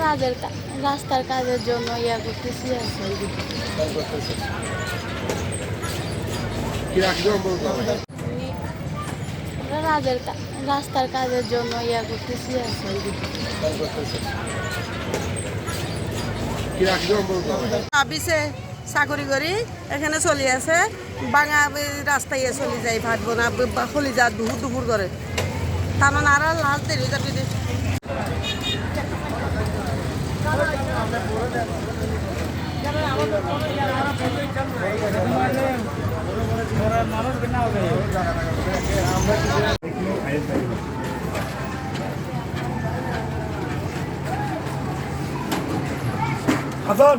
রাজের রাস্তার কাজের জন্য ইয়া করতেছি আছে রাজের রাস্তার কাজের জন্য ইয়া করতেছি আছে অফিসে চাকরি করি এখানে চলি আছে বাঙা রাস্তায় চলি যাই ভাত বনা চলি যা দুপুর দুপুর করে কারণ আর লাস্ট দেরি যাবি হাসান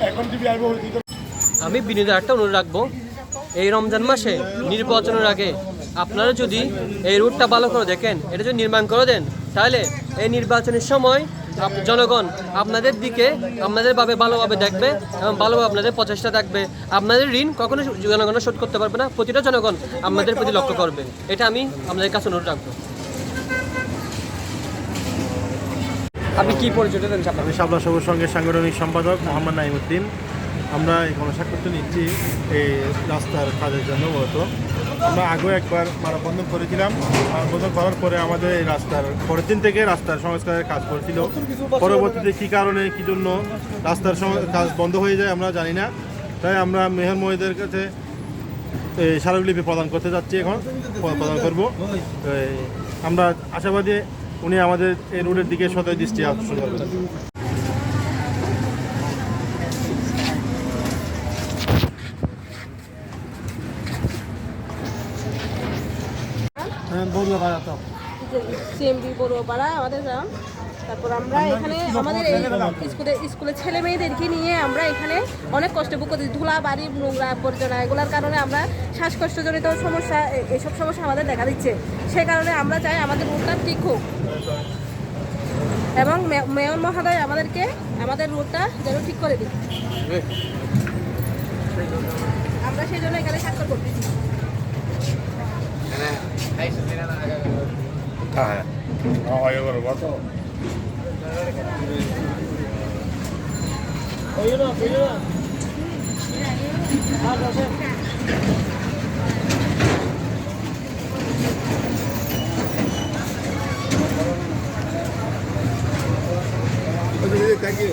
এখন টিভি আসবো। আমি বিনোদের একটা অনুরোধ রাখবো, এই রমজান মাসে নির্বাচনের আগে আপনারা যদি এই রুটটা ভালো করে দেখেন, এটা যদি নির্মাণ করে দেন, তাহলে এই নির্বাচনের সময় জনগণ আপনাদের দিকে ভালোভাবে দেখবে এবং ভালোভাবে আপনাদের প্রচেষ্টা থাকবে। আপনাদের ঋণ কখনো জনগণ শোধ করতে পারবে না, প্রতিটা জনগণ আপনাদের প্রতি লক্ষ্য করবে। এটা আমি আপনাদের কাছে অনুরোধ রাখবো। আপনি কি পরিচয় দেন? আমি শাপলা সবুজ সঙ্গে সাংগঠনিক সম্পাদক মোহাম্মদ নাইমুদ্দিন। আমরা এই গণস্বাক্ষরটা নিচ্ছি এই রাস্তার কাজের জন্য। মূলত আমরা আগেও একবার মানববন্ধন করেছিলাম। মানববন্ধন করার পরে আমাদের এই রাস্তার পরের দিন থেকে রাস্তার সংস্কারের কাজ করছিল। পরবর্তীতে কী কারণে কী জন্য রাস্তার কাজ বন্ধ হয়ে যায় আমরা জানি না। তাই আমরা মেয়র মহোদয়ের কাছে স্মারকলিপি প্রদান করতে যাচ্ছি, এখন প্রদান করব। আমরা আশাবাদী উনি আমাদের এই রোডের দিকে সদয় দৃষ্টি আকর্ষণ করবেন। সিএমবি বড়ুয়াপাড়া আমাদের গ্রাম। তারপর আমরা এখানে আমাদের এই স্কুলের ছেলে মেয়েদেরকে নিয়ে আমরা এখানে অনেক কষ্ট ভোগ করছি। ধুলা বাড়ি নোংরা আবর্জনা এগুলোর কারণে আমরা শ্বাসকষ্টজনিত সমস্যা, এইসব সমস্যা আমাদের দেখা দিচ্ছে। সে কারণে আমরা চাই আমাদের রোডটা ঠিক হোক এবং মেয়র মহোদয় আমাদের রোডটা যেন ঠিক করে দিই। আমরা সেই জন্য এখানে স্বাক্ষর করতেছি। Thank you.